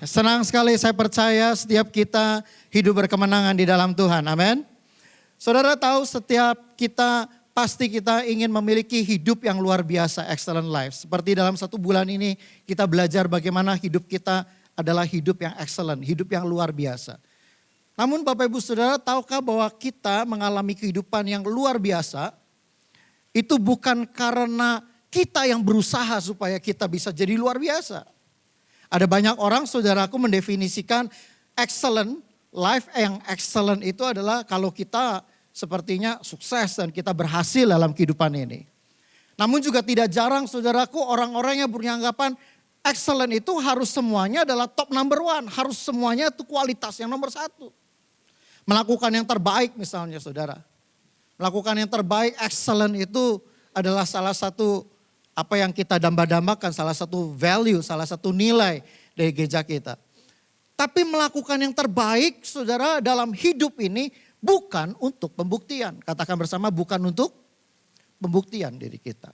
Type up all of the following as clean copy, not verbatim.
Senang sekali saya percaya setiap kita hidup berkemenangan di dalam Tuhan. Amin. Saudara tahu setiap kita pasti kita ingin memiliki hidup yang luar biasa, excellent life. Seperti dalam 1 bulan ini kita belajar bagaimana hidup kita adalah hidup yang excellent, hidup yang luar biasa. Namun Bapak Ibu Saudara tahukah bahwa kita mengalami kehidupan yang luar biasa itu bukan karena kita yang berusaha supaya kita bisa jadi luar biasa. Ada banyak orang saudaraku mendefinisikan excellent, life yang excellent itu adalah kalau kita sepertinya sukses dan kita berhasil dalam kehidupan ini. Namun juga tidak jarang saudaraku orang-orang yang beranggapan excellent itu harus semuanya adalah top number one. Harus semuanya itu kualitas yang nomor satu. Melakukan yang terbaik misalnya saudara. Melakukan yang terbaik, excellent itu adalah salah satu apa yang kita damba-dambakan, salah satu value, salah satu nilai dari gereja kita. Tapi melakukan yang terbaik saudara dalam hidup ini bukan untuk pembuktian. Katakan bersama, bukan untuk pembuktian diri kita.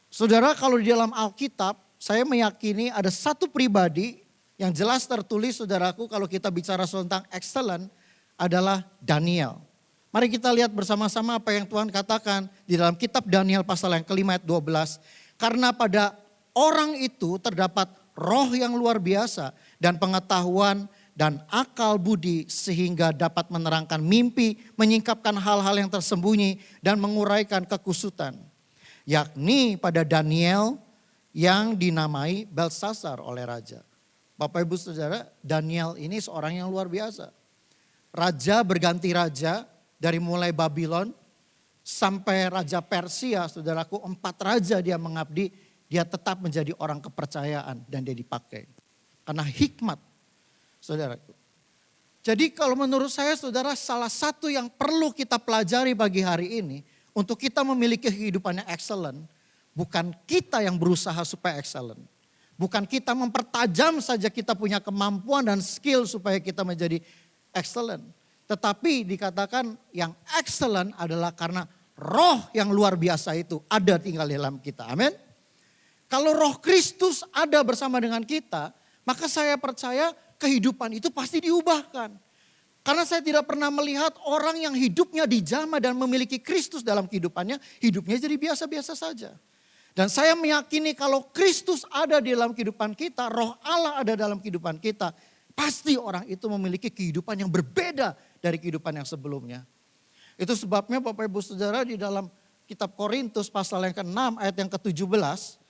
Saudara, kalau di dalam Alkitab saya meyakini ada satu pribadi yang jelas tertulis saudaraku kalau kita bicara tentang excellent adalah Daniel. Mari kita lihat bersama-sama apa yang Tuhan katakan di dalam kitab Daniel pasal yang kelima ayat 12. Karena pada orang itu terdapat roh yang luar biasa dan pengetahuan dan akal budi sehingga dapat menerangkan mimpi, menyingkapkan hal-hal yang tersembunyi dan menguraikan kekusutan. Yakni pada Daniel yang dinamai Belsasar oleh raja. Bapak Ibu Saudara, Daniel ini seorang yang luar biasa. Raja berganti raja. Dari mulai Babylon sampai Raja Persia, saudaraku 4 raja dia mengabdi, dia tetap menjadi orang kepercayaan dan dia dipakai. Karena hikmat, saudaraku. Jadi kalau menurut saya saudara salah satu yang perlu kita pelajari pagi hari ini, untuk kita memiliki kehidupan yang excellent, bukan kita yang berusaha supaya excellent. Bukan kita mempertajam saja kita punya kemampuan dan skill supaya kita menjadi excellent. Tetapi dikatakan yang excellent adalah karena roh yang luar biasa itu ada tinggal di dalam kita. Amin. Kalau roh Kristus ada bersama dengan kita, maka saya percaya kehidupan itu pasti diubahkan. Karena saya tidak pernah melihat orang yang hidupnya dijamah dan memiliki Kristus dalam kehidupannya, hidupnya jadi biasa-biasa saja. Dan saya meyakini kalau Kristus ada di dalam kehidupan kita, roh Allah ada dalam kehidupan kita, pasti orang itu memiliki kehidupan yang berbeda dari kehidupan yang sebelumnya. Itu sebabnya Bapak Ibu Saudara di dalam kitab Korintus pasal yang ke-6 ayat yang ke-17.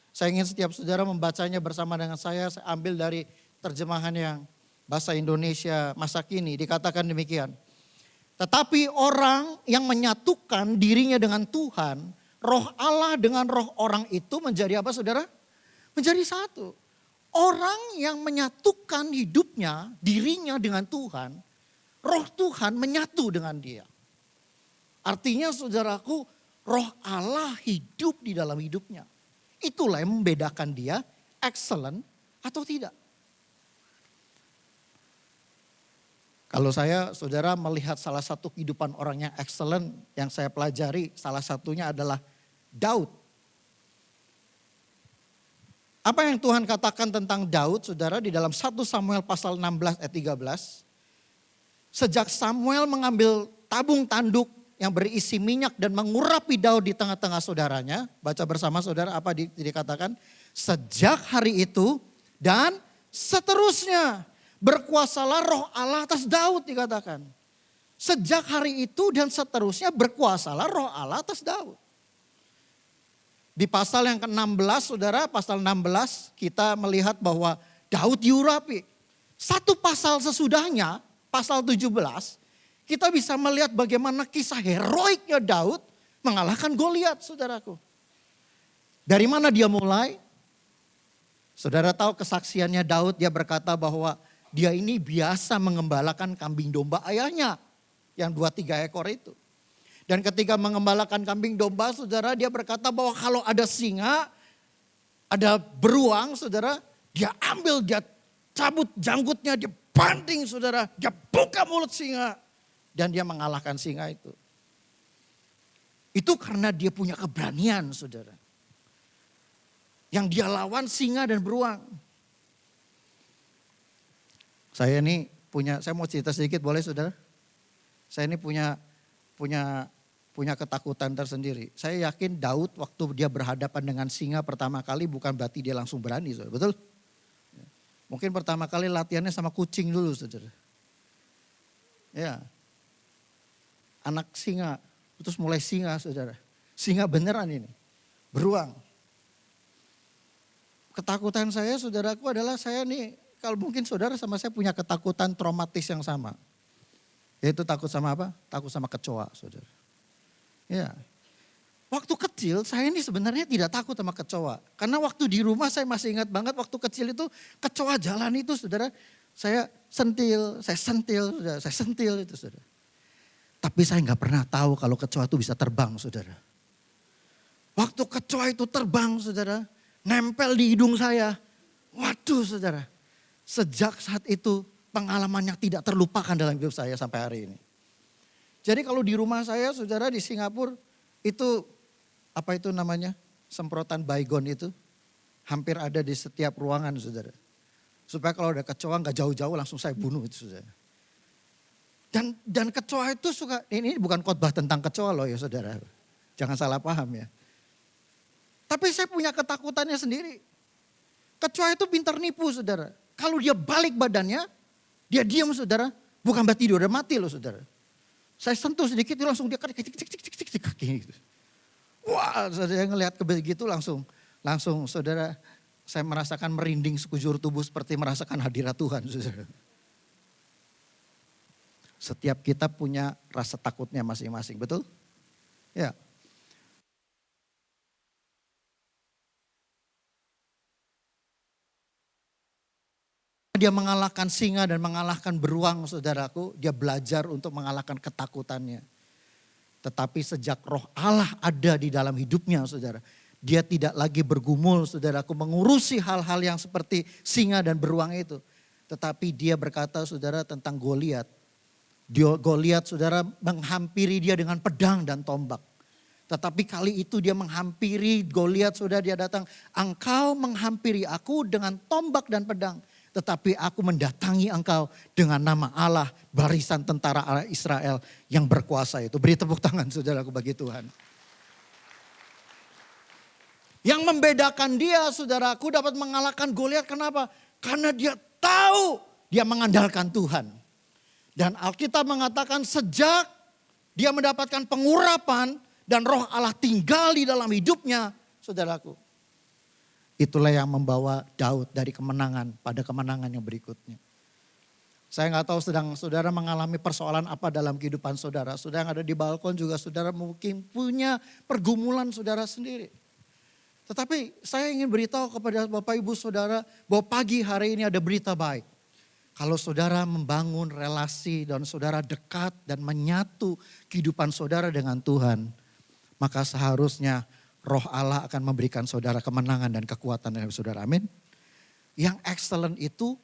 Saya ingin setiap saudara membacanya bersama dengan saya ambil dari terjemahan yang bahasa Indonesia masa kini. Dikatakan demikian. Tetapi orang yang menyatukan dirinya dengan Tuhan, roh Allah dengan roh orang itu menjadi apa saudara? Menjadi satu. Orang yang menyatukan hidupnya, dirinya dengan Tuhan, roh Tuhan menyatu dengan dia. Artinya saudaraku, roh Allah hidup di dalam hidupnya. Itulah yang membedakan dia excellent atau tidak. Kalau saya saudara melihat salah satu kehidupan orang yang excellent yang saya pelajari, salah satunya adalah Daud. Apa yang Tuhan katakan tentang Daud, saudara, di dalam 1 Samuel pasal 16 ayat 13. Sejak Samuel mengambil tabung tanduk yang berisi minyak dan mengurapi Daud di tengah-tengah saudaranya. Baca bersama saudara apa dikatakan. Sejak hari itu dan seterusnya berkuasalah roh Allah atas Daud dikatakan. Sejak hari itu dan seterusnya berkuasalah roh Allah atas Daud. Di pasal yang ke-16 saudara, pasal 16 kita melihat bahwa Daud diurapi. Satu pasal sesudahnya, pasal 17, kita bisa melihat bagaimana kisah heroiknya Daud mengalahkan Goliat saudaraku. Dari mana dia mulai? Saudara tahu kesaksiannya Daud, dia berkata bahwa dia ini biasa mengembalakan kambing domba ayahnya yang 2-3 ekor itu. Dan ketika mengembalakan kambing domba, saudara, dia berkata bahwa kalau ada singa, ada beruang, saudara, dia ambil, dia cabut janggutnya, dia banting, saudara, dia buka mulut singa. Dan dia mengalahkan singa itu. Itu karena dia punya keberanian, saudara. Yang dia lawan singa dan beruang. Saya mau cerita sedikit boleh saudara? Saya ini punya ketakutan tersendiri. Saya yakin Daud waktu dia berhadapan dengan singa pertama kali bukan berarti dia langsung berani, saudara. Betul? Mungkin pertama kali latihannya sama kucing dulu, saudara. Ya, anak singa, terus mulai singa, saudara. Singa beneran ini, beruang. Ketakutan saya, saudaraku, adalah saya nih, kalau mungkin saudara sama saya punya ketakutan traumatis yang sama. Yaitu takut sama apa? Takut sama kecoa, saudara. Ya, waktu kecil saya ini sebenarnya tidak takut sama kecoa. Karena waktu di rumah saya masih ingat banget waktu kecil itu kecoa jalan itu, saudara. Saya sentil itu, saudara. Tapi saya nggak pernah tahu kalau kecoa itu bisa terbang, saudara. Waktu kecoa itu terbang, saudara, nempel di hidung saya. Waduh, saudara. Sejak saat itu pengalaman yang tidak terlupakan dalam hidup saya sampai hari ini. Jadi kalau di rumah saya, saudara, di Singapura itu apa itu namanya? Semprotan baygon itu hampir ada di setiap ruangan, saudara. Supaya kalau ada kecoa nggak jauh-jauh langsung saya bunuh itu, saudara. Dan kecoa itu suka, ini bukan khotbah tentang kecoa loh ya saudara. Jangan salah paham ya. Tapi saya punya ketakutannya sendiri. Kecoa itu pintar nipu, saudara. Kalau dia balik badannya, dia diam, saudara. Bukan berarti dia udah mati loh, saudara. Saya sentuh sedikit itu langsung dia kaki gitu. Wah, saya ngelihat begitu langsung saudara, saya merasakan merinding sekujur tubuh seperti merasakan hadirat Tuhan, saudara. Setiap kita punya rasa takutnya masing-masing, betul? Ya. Dia mengalahkan singa dan mengalahkan beruang, saudaraku. Dia belajar untuk mengalahkan ketakutannya. Tetapi sejak roh Allah ada di dalam hidupnya, saudara. Dia tidak lagi bergumul, saudaraku, mengurusi hal-hal yang seperti singa dan beruang itu. Tetapi dia berkata, saudara, tentang Goliat. Goliat, saudara, menghampiri dia dengan pedang dan tombak. Tetapi kali itu dia menghampiri Goliat, saudara, dia datang. Engkau menghampiri aku dengan tombak dan pedang. Tetapi aku mendatangi engkau dengan nama Allah, barisan tentara Allah Israel yang berkuasa itu. Beri tepuk tangan, saudaraku, bagi Tuhan. Yang membedakan dia, saudaraku, dapat mengalahkan Goliat. Kenapa? Karena dia tahu dia mengandalkan Tuhan. Dan Alkitab mengatakan sejak dia mendapatkan pengurapan dan roh Allah tinggal di dalam hidupnya, saudaraku. Itulah yang membawa Daud dari kemenangan pada kemenangan yang berikutnya. Saya nggak tahu sedang saudara mengalami persoalan apa dalam kehidupan saudara. Saudara yang ada di balkon juga saudara mungkin punya pergumulan saudara sendiri. Tetapi saya ingin beritahu kepada Bapak Ibu Saudara bahwa pagi hari ini ada berita baik. Kalau saudara membangun relasi dan saudara dekat dan menyatu kehidupan saudara dengan Tuhan, maka seharusnya roh Allah akan memberikan saudara kemenangan dan kekuatan dalam saudara. Amin. Yang excellent itu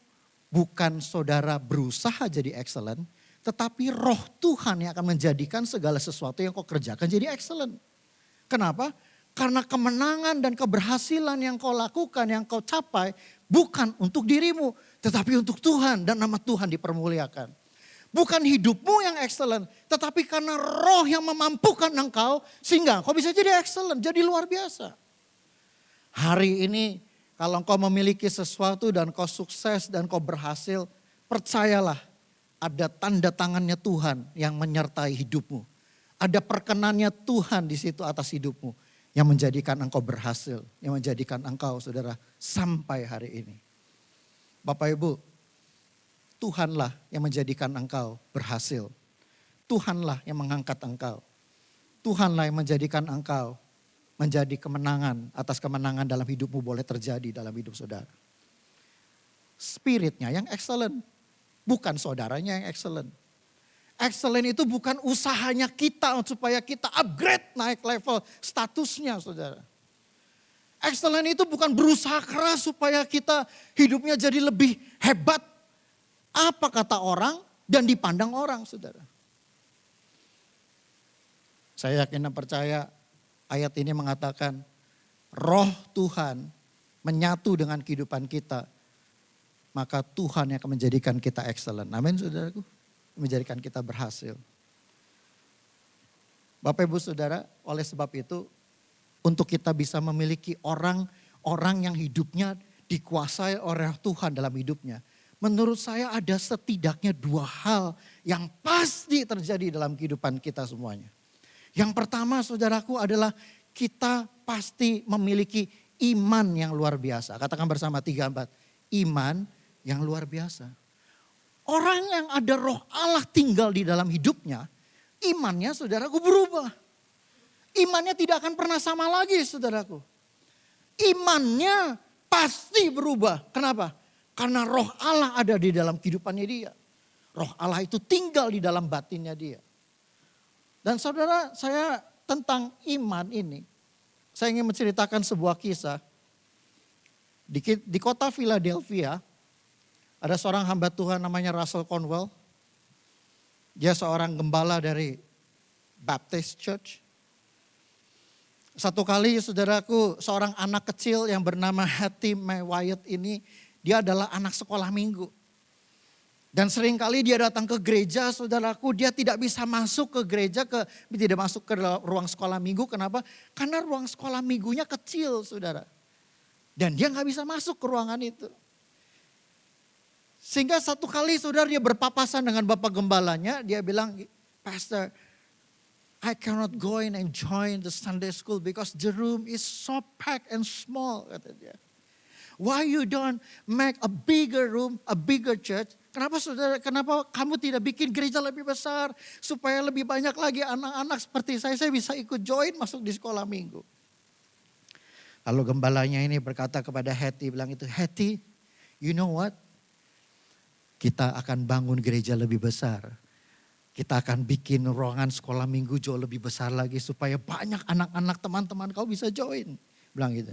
bukan saudara berusaha jadi excellent, tetapi roh Tuhan yang akan menjadikan segala sesuatu yang kau kerjakan jadi excellent. Kenapa? Karena kemenangan dan keberhasilan yang kau lakukan, yang kau capai bukan untuk dirimu, tetapi untuk Tuhan dan nama Tuhan dipermuliakan. Bukan hidupmu yang excellent, tetapi karena roh yang memampukan engkau sehingga kau bisa jadi excellent, jadi luar biasa. Hari ini kalau engkau memiliki sesuatu dan kau sukses dan kau berhasil, percayalah ada tanda tangannya Tuhan yang menyertai hidupmu. Ada perkenannya Tuhan di situ atas hidupmu yang menjadikan engkau berhasil, yang menjadikan engkau saudara sampai hari ini. Bapak Ibu, Tuhanlah yang menjadikan engkau berhasil. Tuhanlah yang mengangkat engkau. Tuhanlah yang menjadikan engkau menjadi kemenangan atas kemenangan dalam hidupmu boleh terjadi dalam hidup saudara. Spiritnya yang excellent, bukan saudaranya yang excellent. Excellent itu bukan usahanya kita supaya kita upgrade naik level statusnya saudara. Excellent itu bukan berusaha keras supaya kita hidupnya jadi lebih hebat. Apa kata orang dan dipandang orang, saudara. Saya yakin dan percaya ayat ini mengatakan roh Tuhan menyatu dengan kehidupan kita. maka Tuhan yang akan menjadikan kita excellent. Amin saudaraku. Menjadikan kita berhasil. Bapak Ibu Saudara, oleh sebab itu untuk kita bisa memiliki orang yang hidupnya dikuasai oleh Tuhan dalam hidupnya. Menurut saya ada setidaknya 2 hal yang pasti terjadi dalam kehidupan kita semuanya. Yang pertama saudaraku adalah kita pasti memiliki iman yang luar biasa. Katakan bersama 3-4. Iman yang luar biasa. Orang yang ada roh Allah tinggal di dalam hidupnya, imannya saudaraku berubah. Imannya tidak akan pernah sama lagi saudaraku. Imannya pasti berubah. Kenapa? Karena roh Allah ada di dalam kehidupannya dia. Roh Allah itu tinggal di dalam batinnya dia. Dan saudara, saya tentang iman ini, saya ingin menceritakan sebuah kisah. Di kota Philadelphia, ada seorang hamba Tuhan namanya Russell Conwell. Dia seorang gembala dari Baptist Church. Satu kali saudaraku, seorang anak kecil yang bernama Hattie Mae Wyatt ini, dia adalah anak sekolah minggu. Dan seringkali dia datang ke gereja, saudaraku, dia tidak bisa masuk ke gereja, tidak masuk ke ruang sekolah minggu. Kenapa? Karena ruang sekolah minggunya kecil, saudara. Dan dia gak bisa masuk ke ruangan itu. Sehingga satu kali saudara dia berpapasan dengan bapak gembalanya, dia bilang, Pastor, I cannot go in and join the Sunday school because the room is so packed and small, kata dia. Why you don't make a bigger room, a bigger church? Kenapa saudara, kenapa kamu tidak bikin gereja lebih besar supaya lebih banyak lagi anak-anak seperti saya bisa ikut join masuk di sekolah minggu. Lalu gembalanya ini berkata kepada Hattie, bilang itu, Hattie, you know what? Kita akan bangun gereja lebih besar. Kita akan bikin ruangan sekolah minggu jauh lebih besar lagi supaya banyak anak-anak teman-teman kau bisa join. Bilang gitu.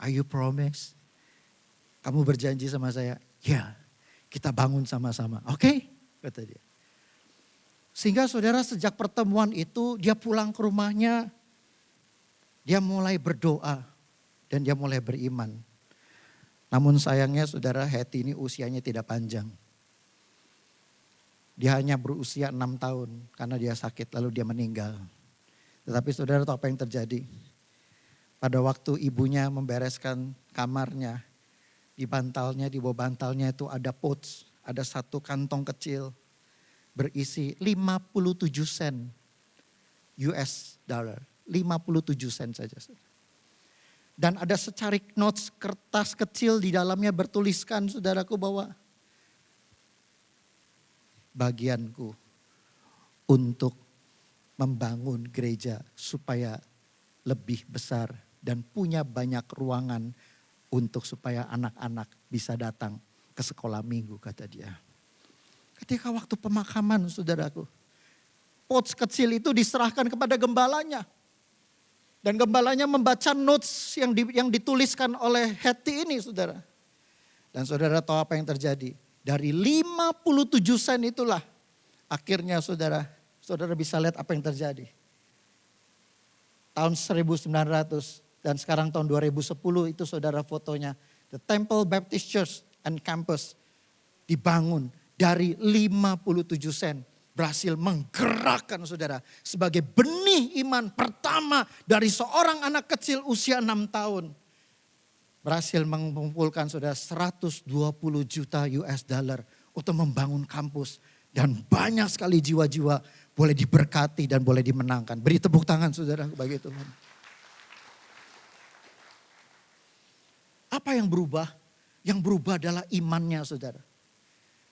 Are you promise? Kamu berjanji sama saya? Ya, kita bangun sama-sama. Oke? Kata dia. Sehingga saudara sejak pertemuan itu dia pulang ke rumahnya. Dia mulai berdoa dan dia mulai beriman. Namun sayangnya saudara Hattie ini usianya tidak panjang. Dia hanya berusia 6 tahun karena dia sakit lalu dia meninggal. Tetapi saudara tahu apa yang terjadi? Pada waktu ibunya membereskan kamarnya, di bantalnya, di bawah bantalnya itu ada pouch, ada satu kantong kecil berisi 57 sen US dollar, 57 sen saja. Dan ada secarik notes kertas kecil di dalamnya bertuliskan saudaraku bahwa bagianku untuk membangun gereja supaya lebih besar dan punya banyak ruangan untuk supaya anak-anak bisa datang ke sekolah minggu, kata dia. Ketika waktu pemakaman saudaraku, pouch kecil itu diserahkan kepada gembalanya. Dan gembalanya membaca notes yang dituliskan oleh Hattie ini saudara. Dan saudara tahu apa yang terjadi? Dari 57 sen itulah akhirnya saudara bisa lihat apa yang terjadi. Tahun 1900 dan sekarang tahun 2010 itu saudara fotonya. The Temple Baptist Church and Campus dibangun dari 57 sen. Berhasil menggerakkan saudara sebagai benih iman pertama dari seorang anak kecil usia 6 tahun. Berhasil mengumpulkan saudara 120 juta US dollar untuk membangun kampus. Dan banyak sekali jiwa-jiwa boleh diberkati dan boleh dimenangkan. Beri tepuk tangan saudara bagi Tuhan. Apa yang berubah? Yang berubah adalah imannya saudara.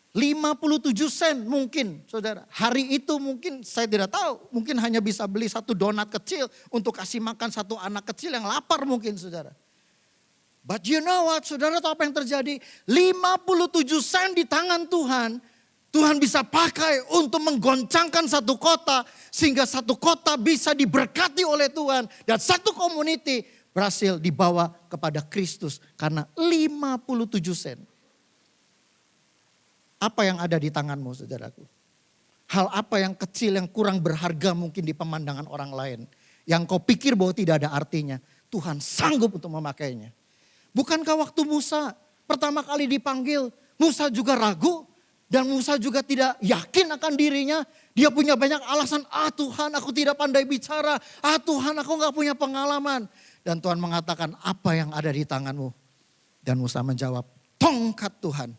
57 sen mungkin saudara. Hari itu mungkin saya tidak tahu. Mungkin hanya bisa beli satu donat kecil untuk kasih makan satu anak kecil yang lapar mungkin saudara. But you know what saudara, tahu apa yang terjadi? 57 sen di tangan Tuhan. Tuhan bisa pakai untuk menggoncangkan satu kota. Sehingga satu kota bisa diberkati oleh Tuhan. Dan satu community berhasil dibawa kepada Kristus. Karena 57 sen. Apa yang ada di tanganmu saudaraku? Hal apa yang kecil yang kurang berharga mungkin di pemandangan orang lain. Yang kau pikir bahwa tidak ada artinya. Tuhan sanggup untuk memakainya. Bukankah waktu Musa Pertama kali dipanggil, Musa juga ragu. Dan Musa juga tidak yakin akan dirinya. Dia punya banyak alasan, Tuhan aku tidak pandai bicara. Tuhan aku gak punya pengalaman. Dan Tuhan mengatakan, apa yang ada di tanganmu? Dan Musa menjawab, tongkat Tuhan.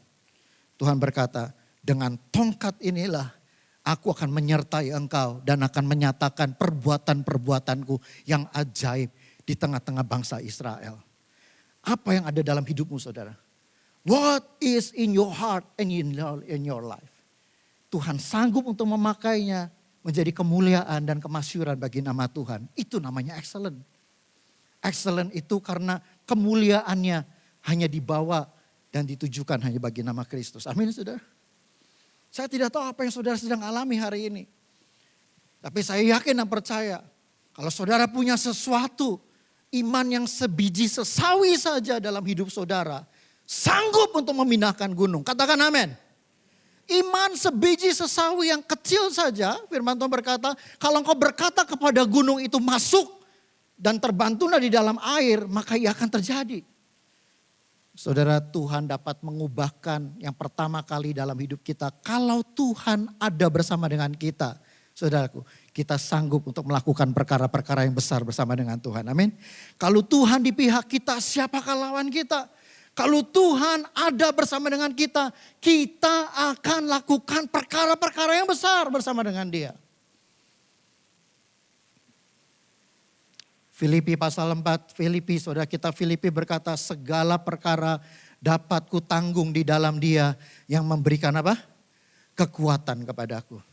Tuhan berkata, dengan tongkat inilah aku akan menyertai engkau dan akan menyatakan perbuatan-perbuatanku yang ajaib di tengah-tengah bangsa Israel. Apa yang ada dalam hidupmu saudara? What is in your heart and in your life? Tuhan sanggup untuk memakainya menjadi kemuliaan dan kemasyuran bagi nama Tuhan. Itu namanya excellent. Excellent itu karena kemuliaannya hanya dibawa dan ditujukan hanya bagi nama Kristus. Amin saudara. Saya tidak tahu apa yang saudara sedang alami hari ini. Tapi saya yakin dan percaya. Kalau saudara punya sesuatu, iman yang sebiji sesawi saja dalam hidup saudara. Sanggup untuk memindahkan gunung. Katakan amin. Iman sebiji sesawi yang kecil saja. Firman Tuhan berkata, kalau engkau berkata kepada gunung itu masuk. Dan terbantulah di dalam air, maka ia akan terjadi. Saudara, Tuhan dapat mengubahkan yang pertama kali dalam hidup kita. Kalau Tuhan ada bersama dengan kita. Saudaraku, kita sanggup untuk melakukan perkara-perkara yang besar bersama dengan Tuhan. Amin. Kalau Tuhan di pihak kita, siapakah lawan kita? Kalau Tuhan ada bersama dengan kita, kita akan lakukan perkara-perkara yang besar bersama dengan Dia. Filipi pasal 4, Filipi, saudara kita Filipi berkata, segala perkara dapat kutanggung di dalam Dia yang memberikan apa? Kekuatan kepadaku.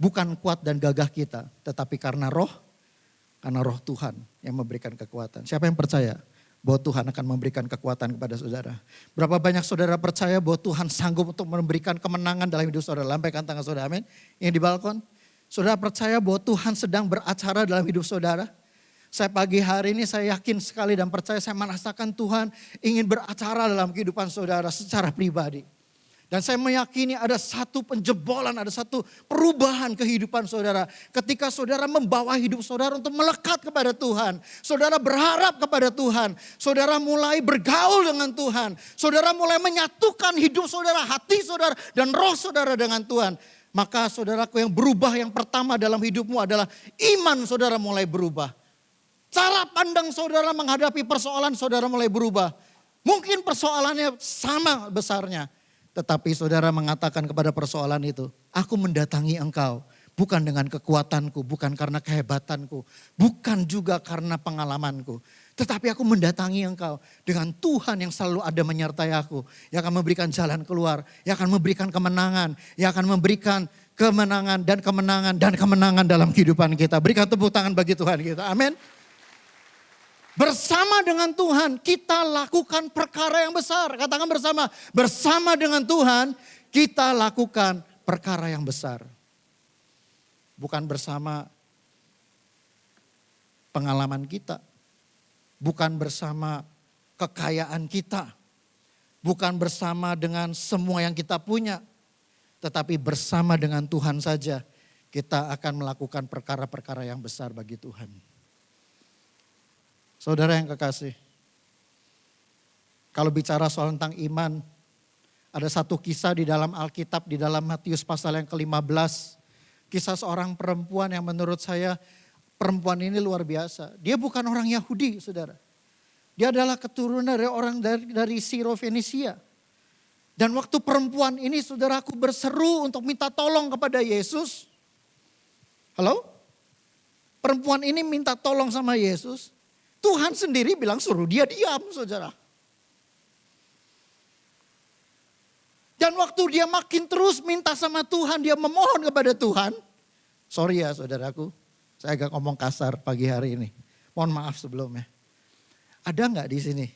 Bukan kuat dan gagah kita, tetapi karena roh Tuhan yang memberikan kekuatan. Siapa yang percaya bahwa Tuhan akan memberikan kekuatan kepada saudara? Berapa banyak saudara percaya bahwa Tuhan sanggup untuk memberikan kemenangan dalam hidup saudara? Lambaikan tangan saudara, amin. Yang di balkon. Saudara percaya bahwa Tuhan sedang beracara dalam hidup saudara? Saya pagi hari ini saya yakin sekali dan percaya saya merasakan Tuhan ingin beracara dalam kehidupan saudara secara pribadi. Dan saya meyakini ada satu penjebolan, ada satu perubahan kehidupan saudara. Ketika saudara membawa hidup saudara untuk melekat kepada Tuhan. Saudara berharap kepada Tuhan. Saudara mulai bergaul dengan Tuhan. Saudara mulai menyatukan hidup saudara, hati saudara dan roh saudara dengan Tuhan. Maka saudaraku yang berubah yang pertama dalam hidupmu adalah iman saudara mulai berubah. Cara pandang saudara menghadapi persoalan saudara mulai berubah. Mungkin persoalannya sama besarnya. Tetapi saudara mengatakan kepada persoalan itu, aku mendatangi engkau bukan dengan kekuatanku, bukan karena kehebatanku, bukan juga karena pengalamanku. Tetapi aku mendatangi engkau dengan Tuhan yang selalu ada menyertai aku. Yang akan memberikan jalan keluar, yang akan memberikan kemenangan, yang akan memberikan kemenangan dan kemenangan dan kemenangan dalam kehidupan kita. Berikan tepuk tangan bagi Tuhan kita, amin. Bersama dengan Tuhan kita lakukan perkara yang besar. Katakan bersama dengan Tuhan kita lakukan perkara yang besar. Bukan bersama pengalaman kita. Bukan bersama kekayaan kita. Bukan bersama dengan semua yang kita punya. Tetapi bersama dengan Tuhan saja kita akan melakukan perkara-perkara yang besar bagi Tuhan. Saudara yang kekasih, kalau bicara soal tentang iman, ada satu kisah di dalam Alkitab, di dalam Matius pasal yang ke-15. Kisah seorang perempuan yang menurut saya, perempuan ini luar biasa. Dia bukan orang Yahudi, saudara. Dia adalah keturunan dari orang dari Siro-Fenisia. Dan waktu perempuan ini, saudaraku berseru untuk minta tolong kepada Yesus. Halo? Perempuan ini minta tolong sama Yesus. Tuhan sendiri bilang suruh dia diam, saudara. Dan waktu dia makin terus minta sama Tuhan, dia memohon kepada Tuhan. Sorry ya saudaraku, saya agak ngomong kasar pagi hari ini. Mohon maaf sebelumnya. Ada nggak di sini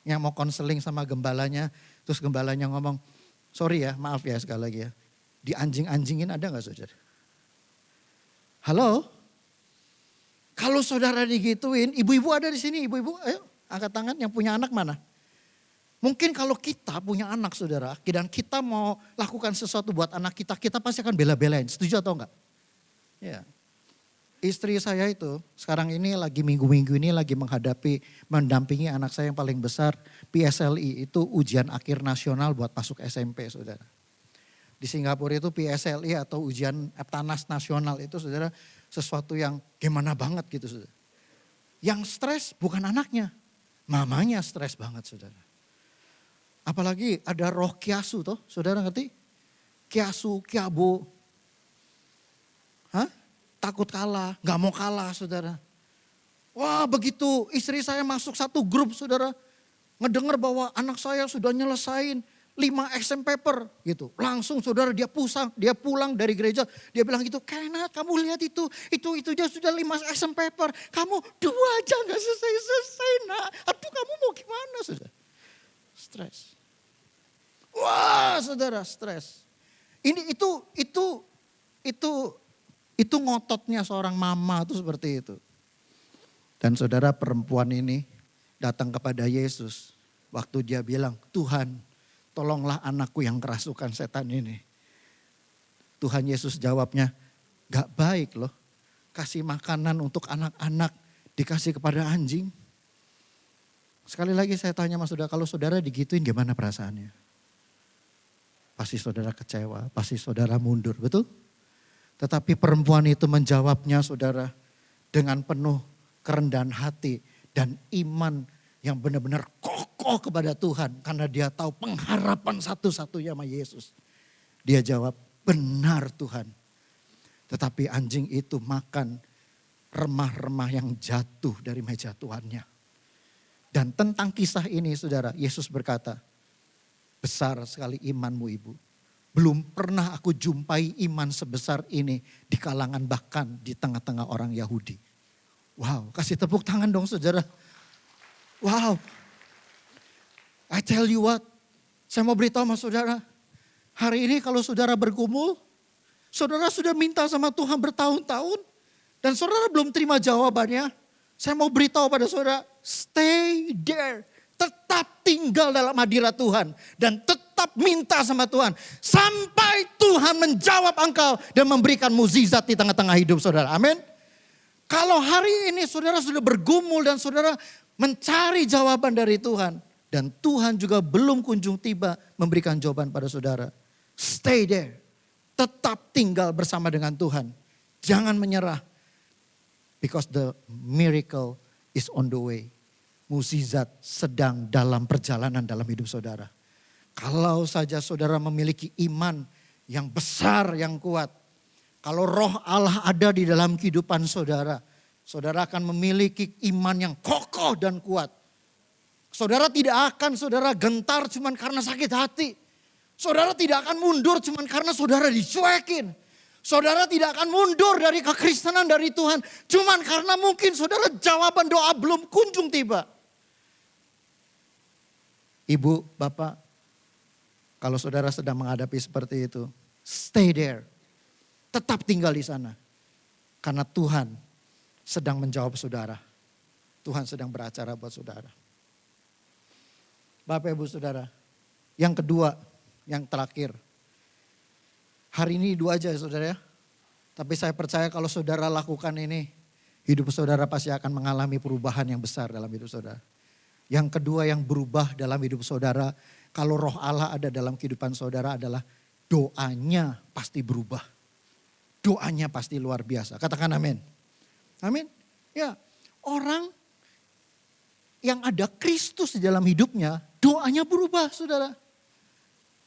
yang mau konseling sama gembalanya, terus gembalanya ngomong, sorry ya, maaf ya sekali lagi ya. Di anjing-anjingin ada nggak saudara? Halo? Kalau saudara digituin, ibu-ibu ada di sini, ibu-ibu ayo angkat tangan yang punya anak mana? Mungkin kalau kita punya anak saudara, dan kita mau lakukan sesuatu buat anak kita, kita pasti akan bela-belain, setuju atau enggak? Ya. Istri saya itu sekarang ini lagi minggu-minggu ini lagi mendampingi anak saya yang paling besar PSLI, itu ujian akhir nasional buat masuk SMP, saudara. Di Singapura itu PSLI atau ujian Eptanas nasional itu, saudara, sesuatu yang gimana banget gitu, saudara. Yang stres bukan anaknya, mamanya stres banget, saudara. Apalagi ada roh kiasu toh, saudara ngerti? Kiasu, kiabu. Hah? Takut kalah, gak mau kalah, saudara. Wah, begitu istri saya masuk satu grup, saudara, ngedengar bahwa anak saya sudah nyelesain 5 exam paper gitu. Langsung saudara dia pulang dari gereja, dia bilang gitu, "Kena, kamu lihat itu dia sudah 5 exam paper. Kamu 2 aja gak selesai, nak. Aduh, kamu mau gimana, saudara?" Stres. Wah, saudara, stres. Ini itu ngototnya seorang mama tuh seperti itu. Dan saudara, perempuan ini datang kepada Yesus. Waktu dia bilang, "Tuhan, tolonglah anakku yang kerasukan setan ini." Tuhan Yesus jawabnya, "Gak baik loh kasih makanan untuk anak-anak dikasih kepada anjing." Sekali lagi saya tanya sama saudara, kalau saudara digituin gimana perasaannya? Pasti saudara kecewa, pasti saudara mundur, betul? Tetapi perempuan itu menjawabnya, saudara, dengan penuh kerendahan hati dan iman yang benar-benar kokoh kepada Tuhan. Karena dia tahu pengharapan satu-satunya sama Yesus. Dia jawab, "Benar Tuhan." Tetapi anjing itu makan remah-remah yang jatuh dari meja tuannya. Dan tentang kisah ini, saudara, Yesus berkata, "Besar sekali imanmu, ibu. Belum pernah aku jumpai iman sebesar ini di kalangan bahkan di tengah-tengah orang Yahudi." Wow, kasih tepuk tangan dong, saudara. Wow. I tell you what, saya mau beritahu sama saudara. Hari ini kalau saudara bergumul, saudara sudah minta sama Tuhan bertahun-tahun, dan saudara belum terima jawabannya. Saya mau beritahu pada saudara, stay there. Tetap tinggal dalam hadirat Tuhan. Dan tetap minta sama Tuhan. Sampai Tuhan menjawab engkau dan memberikan mukjizat di tengah-tengah hidup saudara. Amin. Kalau hari ini saudara sudah bergumul dan saudara mencari jawaban dari Tuhan. Dan Tuhan juga belum kunjung tiba memberikan jawaban pada saudara. Stay there. Tetap tinggal bersama dengan Tuhan. Jangan menyerah. Because the miracle is on the way. Mukjizat sedang dalam perjalanan dalam hidup saudara. Kalau saja saudara memiliki iman yang besar, yang kuat. Kalau roh Allah ada di dalam kehidupan saudara. Saudara akan memiliki iman yang kokoh dan kuat. Saudara tidak akan saudara gentar cuma karena sakit hati. Saudara tidak akan mundur cuma karena saudara dicuekin. Saudara tidak akan mundur dari kekristenan dari Tuhan. Cuma karena mungkin saudara jawaban doa belum kunjung tiba. Ibu, bapak, kalau saudara sedang menghadapi seperti itu, stay there. Tetap tinggal di sana. Karena Tuhan sedang menjawab saudara. Tuhan sedang beracara buat saudara. Bapak, ibu, saudara. Yang kedua, yang terakhir. Hari ini 2 aja saudara ya. Tapi saya percaya kalau saudara lakukan ini, hidup saudara pasti akan mengalami perubahan yang besar dalam hidup saudara. Yang kedua yang berubah dalam hidup saudara, kalau roh Allah ada dalam kehidupan saudara adalah doanya pasti berubah. Doanya pasti luar biasa. Katakan amin. Amin. Ya, orang yang ada Kristus di dalam hidupnya, doanya berubah saudara.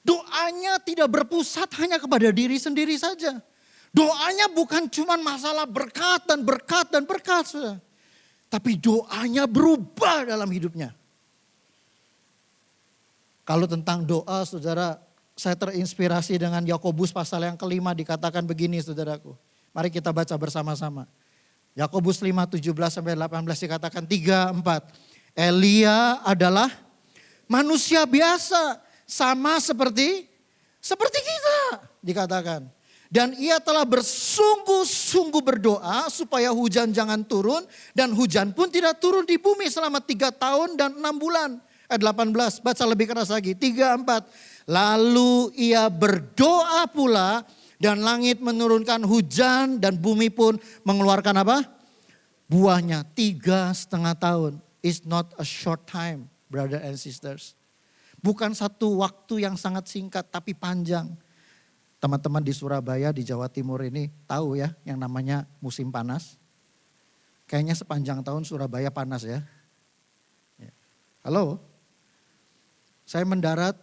Doanya tidak berpusat hanya kepada diri sendiri saja. Doanya bukan cuma masalah berkat dan berkat dan berkat saudara. Tapi doanya berubah dalam hidupnya. Kalau tentang doa saudara, saya terinspirasi dengan Yakobus pasal yang kelima dikatakan begini saudaraku. Mari kita baca bersama-sama. Yakobus 5:17-18 dikatakan 3-4. Elia adalah manusia biasa sama seperti kita dikatakan. Dan ia telah bersungguh-sungguh berdoa supaya hujan jangan turun. Dan hujan pun tidak turun di bumi selama 3 tahun dan 6 bulan. Ayat 18, baca lebih keras lagi. 3-4. Lalu ia berdoa pula Dan langit menurunkan hujan dan bumi pun mengeluarkan apa? Buahnya 3,5 tahun. It's not a short time, brother and sisters. Bukan satu waktu yang sangat singkat tapi panjang. Teman-teman di Surabaya, di Jawa Timur ini tahu ya yang namanya musim panas. Kayaknya sepanjang tahun Surabaya panas ya. Halo, saya mendarat,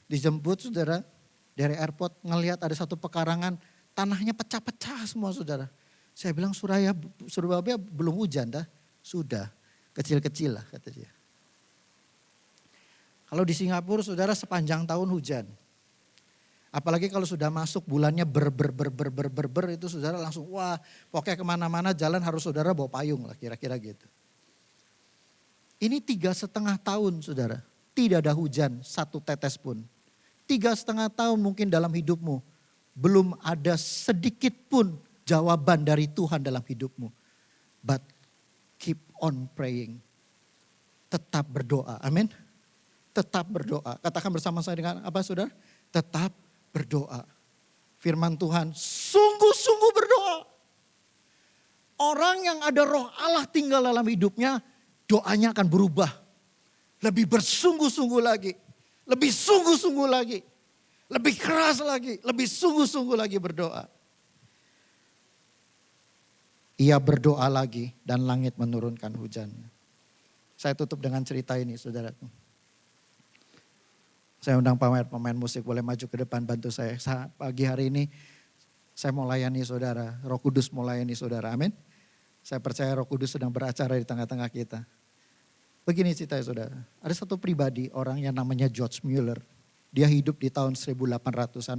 dijemput saudara dari airport, ngelihat ada satu pekarangan, tanahnya pecah-pecah semua saudara. Saya bilang Surabaya belum hujan dah, sudah kecil-kecil lah kata dia. Kalau di Singapura saudara sepanjang tahun hujan. Apalagi kalau sudah masuk bulannya ber itu saudara langsung wah pokoknya kemana-mana jalan harus saudara bawa payung lah kira-kira gitu. Ini 3,5 tahun saudara, tidak ada hujan satu tetes pun. 3,5 tahun mungkin dalam hidupmu belum ada sedikit pun jawaban dari Tuhan dalam hidupmu. But keep on praying. Tetap berdoa, amin. Tetap berdoa. Katakan bersama saya dengan apa saudara? Tetap berdoa. Firman Tuhan, sungguh-sungguh berdoa. Orang yang ada roh Allah tinggal dalam hidupnya, doanya akan berubah. Lebih bersungguh-sungguh lagi. Lebih sungguh-sungguh lagi. Lebih keras lagi. Lebih sungguh-sungguh lagi berdoa. Ia berdoa lagi dan langit menurunkan hujannya. Saya tutup dengan cerita ini saudaraku. Saya undang pemain musik boleh maju ke depan bantu saya. Pagi hari ini saya mau layani saudara. Roh Kudus mau layani saudara. Amin. Saya percaya Roh Kudus sedang beracara di tengah-tengah kita. Begini ceritanya saudara. Ada satu pribadi orang yang namanya George Mueller. Dia hidup di tahun 1805.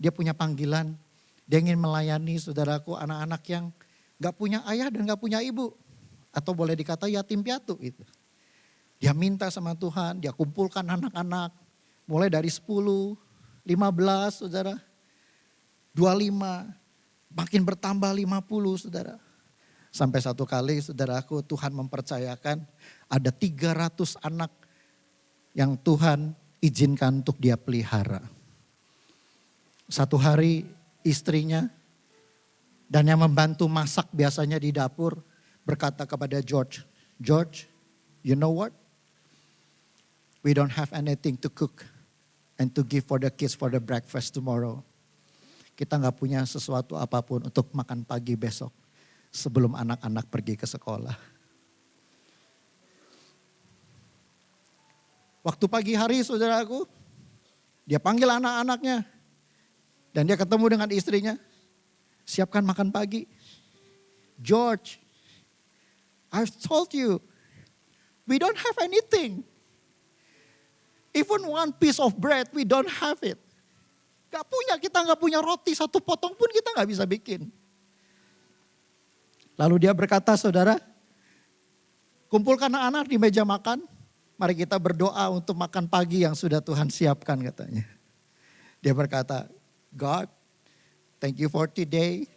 Dia punya panggilan. Dia ingin melayani saudaraku anak-anak yang gak punya ayah dan gak punya ibu. Atau boleh dikata yatim piatu itu. Dia minta sama Tuhan, dia kumpulkan anak-anak. Mulai dari 10, 15 saudara. 25, makin bertambah 50 saudara. Sampai satu kali saudaraku Tuhan mempercayakan ada 300 anak yang Tuhan izinkan untuk dia pelihara. Satu hari istrinya dan yang membantu masak biasanya di dapur berkata kepada George, George, you know what? We don't have anything to cook and to give for the kids for the breakfast tomorrow. Kita gak punya sesuatu apapun untuk makan pagi besok sebelum anak-anak pergi ke sekolah. Waktu pagi hari saudaraku, dia panggil anak-anaknya. Dan dia ketemu dengan istrinya. Siapkan makan pagi. George, I've told you, we don't have anything. Even one piece of bread, we don't have it. Kita gak punya roti, satu potong pun kita gak bisa bikin. Lalu dia berkata, saudara, kumpulkan anak-anak di meja makan. Mari kita berdoa untuk makan pagi yang sudah Tuhan siapkan katanya. Dia berkata, God, thank you for today.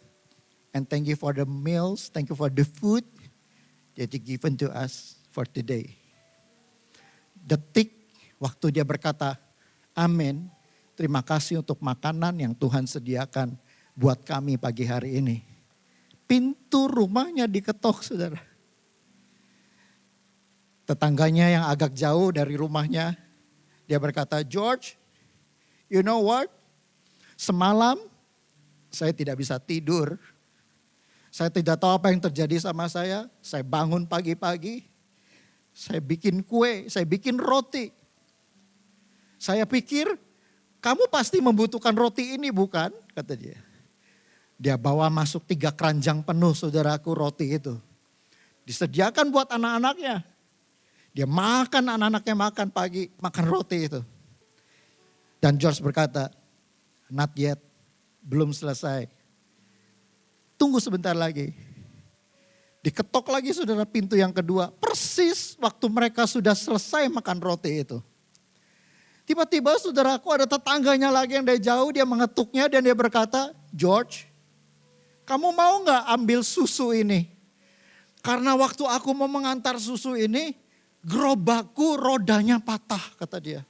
And thank you for the meals, thank you for the food that you given to us for today. Detik waktu dia berkata, amin. Terima kasih untuk makanan yang Tuhan sediakan buat kami pagi hari ini. Pintu rumahnya diketok saudara. Tetangganya yang agak jauh dari rumahnya, dia berkata, George, you know what? Semalam saya tidak bisa tidur. Saya tidak tahu apa yang terjadi sama saya. Saya bangun pagi-pagi, saya bikin kue, saya bikin roti. Saya pikir, kamu pasti membutuhkan roti ini bukan? Kata dia. Dia bawa masuk 3 keranjang penuh saudaraku roti itu. Disediakan buat anak-anaknya. Dia makan, anak-anaknya makan pagi, makan roti itu. Dan George berkata, not yet, belum selesai. Tunggu sebentar lagi. Diketok lagi saudara pintu yang kedua. Persis waktu mereka sudah selesai makan roti itu. Tiba-tiba saudaraku ada tetangganya lagi yang dari jauh, dia mengetuknya dan dia berkata, George, kamu mau gak ambil susu ini? Karena waktu aku mau mengantar susu ini, gerobakku rodanya patah kata dia.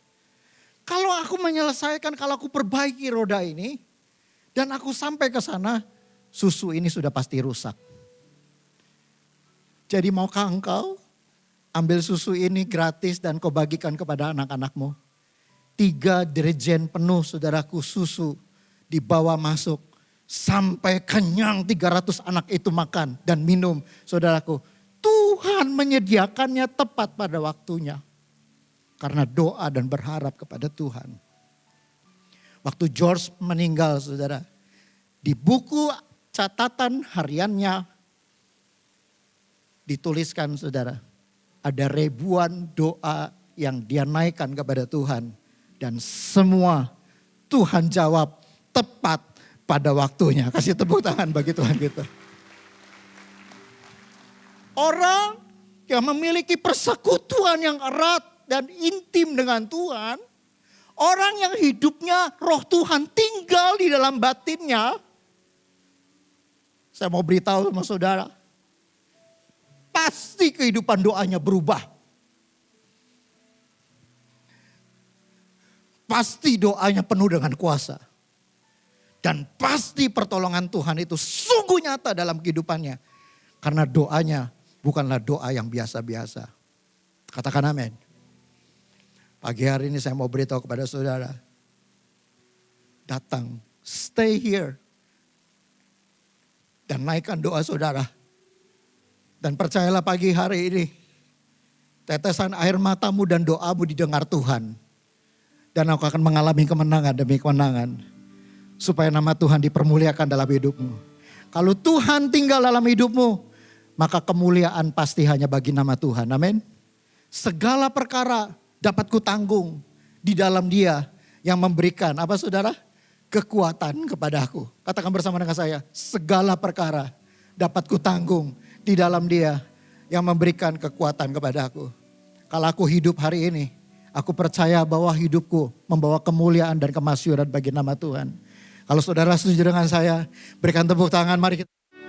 Kalau aku menyelesaikan, kalau aku perbaiki roda ini, dan aku sampai ke sana, susu ini sudah pasti rusak. Jadi maukah engkau ambil susu ini gratis dan kau bagikan kepada anak-anakmu? 3 dirjen penuh saudaraku susu dibawa masuk. Sampai kenyang 300 anak itu makan dan minum. Saudaraku, Tuhan menyediakannya tepat pada waktunya. Karena doa dan berharap kepada Tuhan. Waktu George meninggal saudara, di buku catatan hariannya dituliskan saudara, ada ribuan doa yang dia naikkan kepada Tuhan. Dan semua Tuhan jawab tepat pada waktunya. Kasih tepuk tangan bagi Tuhan kita. Orang yang memiliki persekutuan yang erat dan intim dengan Tuhan, orang yang hidupnya roh Tuhan tinggal di dalam batinnya. Saya mau beritahu sama saudara, pasti kehidupan doanya berubah. Pasti doanya penuh dengan kuasa. Dan pasti pertolongan Tuhan itu sungguh nyata dalam kehidupannya. Karena doanya bukanlah doa yang biasa-biasa. Katakan amin. Pagi hari ini saya mau beritahu kepada saudara. Datang, stay here. Dan naikkan doa saudara. Dan percayalah pagi hari ini. Tetesan air matamu dan doamu didengar Tuhan. Dan aku akan mengalami kemenangan demi kemenangan. Supaya nama Tuhan dipermuliakan dalam hidupmu. Kalau Tuhan tinggal dalam hidupmu, maka kemuliaan pasti hanya bagi nama Tuhan. Amin. Segala perkara dapat kutanggung di dalam Dia yang memberikan apa saudara? Kekuatan kepadaku. Katakan bersama dengan saya, segala perkara dapat kutanggung di dalam Dia yang memberikan kekuatan kepadaku. Kalau aku hidup hari ini, aku percaya bahwa hidupku membawa kemuliaan dan kemasyhuran bagi nama Tuhan. Kalau saudara setuju dengan saya, berikan tepuk tangan, mari kita